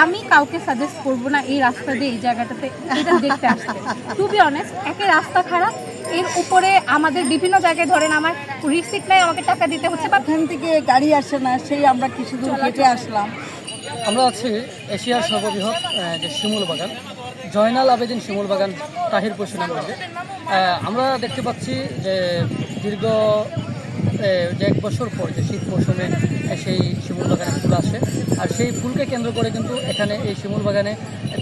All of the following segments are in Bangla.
আমি কাউকে সাজেস্ট করবো না এই রাস্তা দিয়ে এই জায়গাটাতে এটা দেখতে আসতে। টু বি অনেস্ট, একে রাস্তা খারাপ, এর উপরে আমাদের বিভিন্ন জায়গায় ধরেন আমার রিসিট নাই, আমাকে টাকা দিতে হচ্ছে, বা ওখান থেকে গাড়ি আসে না, সেই আমরা কিছু দূর হেঁটে আসলাম। আমরা আছি এশিয়ার সর্ববৃহৎ যে শিমুল বাগান, জয়নাল আবেদিন শিমুল বাগান, তাহিরপুর সুনামগঞ্জে। আমরা দেখতে পাচ্ছি যে দীর্ঘ যে 1 বছর পর যে শীত মৌসুমে সেই শিমুল বাগানে ফুল আসে, আর সেই ফুলকে কেন্দ্র করে কিন্তু এখানে এই শিমুল বাগানে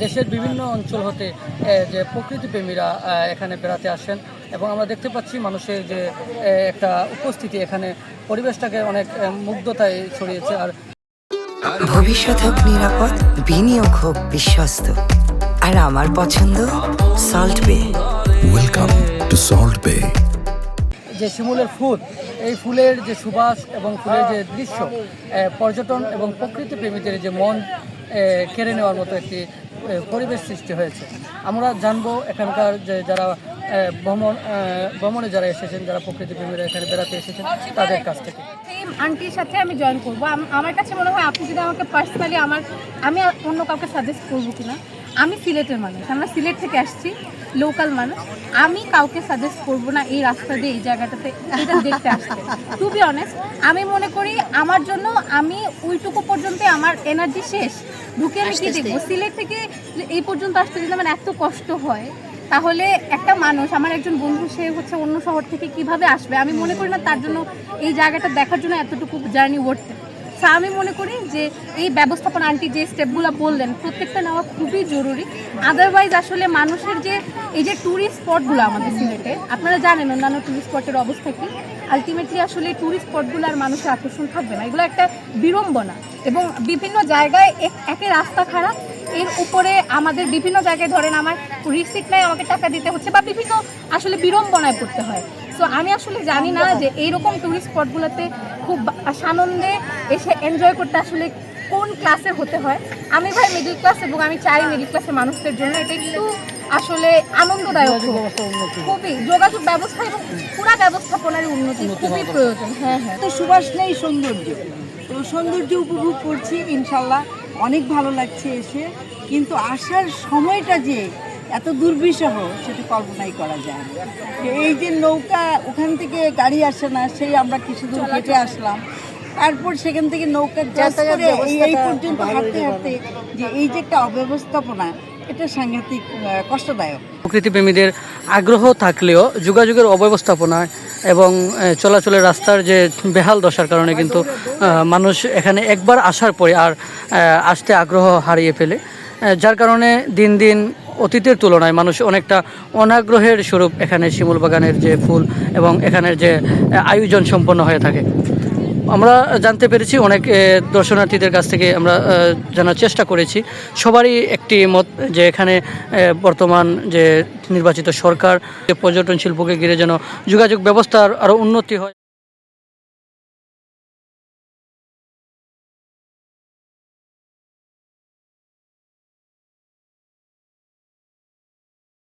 দেশের বিভিন্ন অঞ্চল হতে যে প্রকৃতিপ্রেমীরা এখানে বেড়াতে আসেন, এবং আমরা দেখতে পাচ্ছি মানুষের যে একটা উপস্থিতি এখানে পরিবেশটাকে অনেক মুগ্ধতায় ছড়িয়েছে। আর ভবিষ্যৎ হোক নিরাপদ, বিনিয়োগ হোক বিশ্বস্ত, আর আমার পছন্দ সল্ট বে। ওয়েলকাম টু সল্ট বে। যে শিমুলের ফুল, এই ফুলের যে সুবাস এবং ফুলের যে দৃশ্য পর্যটন এবং প্রকৃতি প্রেমীদের যে মন কেড়ে নেওয়ার মতো একটি পরিবেশ সৃষ্টি হয়েছে। আমরা জানবো এখানকার যে যারা ভ্রমণে যারা এসেছেন, যারা প্রকৃতি প্রেমীরা এখানে বেড়াতে এসেছেন, তাদের কাছ থেকে। সেম আন্টির সাথে আমি জয়েন করবো। আমার কাছে মনে হয় আপনি যদি আমাকে পার্সোনালি আমি অন্য কাউকে সাজেস্ট করবো কিনা, আমি সিলেটের মানুষ, আমরা সিলেট থেকে আসছি, লোকাল মানুষ, আমি কাউকে সাজেস্ট করবো না এই রাস্তা দিয়ে এই জায়গাটাতে এটা দেখতে আসতে। টু বি অনেস্ট, আমি মনে করি আমার জন্য আমি ওইটুকু পর্যন্ত আমার এনার্জি শেষ, ঢুকে আমি কি দেখবো। সিলেট থেকে এই পর্যন্ত আসতে যদি আমার এত কষ্ট হয়, তাহলে একটা মানুষ, আমার একজন বন্ধু, সে হচ্ছে অন্য শহর থেকে কিভাবে আসবে। আমি মনে করি না তার জন্য এই জায়গাটা দেখার জন্য এতটুকু জার্নি ওয়ার্থ। সো আমি মনে করি যে এই ব্যবস্থাপনা আন্টি যে স্টেপগুলো বললেন প্রত্যেকটা নেওয়া খুবই জরুরি। আদারওয়াইজ আসলে মানুষের যে এই যে ট্যুরিস্ট স্পটগুলো আমাদের সিলেটে, আপনারা জানেন অন্যান্য ট্যুরিস্ট স্পটের অবস্থা কী, আলটিমেটলি আসলে ট্যুরিস্ট স্পটগুলো আর মানুষের আকর্ষণ থাকবে না, এগুলো একটা বিড়ম্বনা। এবং বিভিন্ন জায়গায় একে রাস্তা খারাপ, এর উপরে আমাদের বিভিন্ন জায়গায় ধরেন আমার রিসিট নাই, আমাকে টাকা দিতে হচ্ছে, বা বিভিন্ন আসলে বিড়ম্বনায় পড়তে হয়। সো আমি আসলে জানি না যে এইরকম ট্যুরিস্ট স্পটগুলোতে খুব সানন্দে এসে এনজয় করতে আসলে কোন ক্লাসের হতে হয়। আমি ভাই মিডল ক্লাস, এবং আমি চাই মিডল ক্লাসের মানুষদের জন্য এটা একটু আসলে আনন্দদায়ক, খুবই যোগাযোগ ব্যবস্থা এবং পুরা ব্যবস্থাপনার উন্নতি খুবই প্রয়োজন। হ্যাঁ হ্যাঁ, তো সুবাস নেই, সৌন্দর্য, তো সৌন্দর্য উপভোগ করছি ইনশাল্লাহ, অনেক ভালো লাগছে এসে। কিন্তু আসার সময়টা যে এত দুর্বিষহ সেটা কল্পনাই করা যায় না। এই যে নৌকা, ওখান থেকে গাড়ি আসে না, সেই আমরা কিছু দূর হেঁটে আসলাম, তারপর সেখান থেকে নৌকা ক্রস করে এই পর্যন্ত হাঁটতে হাঁটতে যে এই যে একটা অব্যবস্থাপনা, এটা সাংঘাতিক কষ্টদায়ক। প্রকৃতিপ্রেমীদের আগ্রহ থাকলেও যোগাযোগের অব্যবস্থাপনায় এবং চলাচলের রাস্তার যে বেহাল দশার কারণে কিন্তু মানুষ এখানে একবার আসার পরে আর আসতে আগ্রহ হারিয়ে ফেলে, যার কারণে দিন দিন অতীতের তুলনায় মানুষ অনেকটা অনাগ্রহের স্বরূপ এখানে শিমুল বাগানের যে ফুল এবং এখানের যে আয়োজন সম্পন্ন হয়ে থাকে। আমরা জানতে পেরেছি অনেক দর্শনার্থীদের কাছ থেকে, আমরা জানার চেষ্টা করেছি, সবারই একটি মত যে এখানে বর্তমান যে নির্বাচিত সরকার পর্যটন শিল্পকে ঘিরে যেন যোগাযোগ ব্যবস্থার আরও উন্নতি হয়।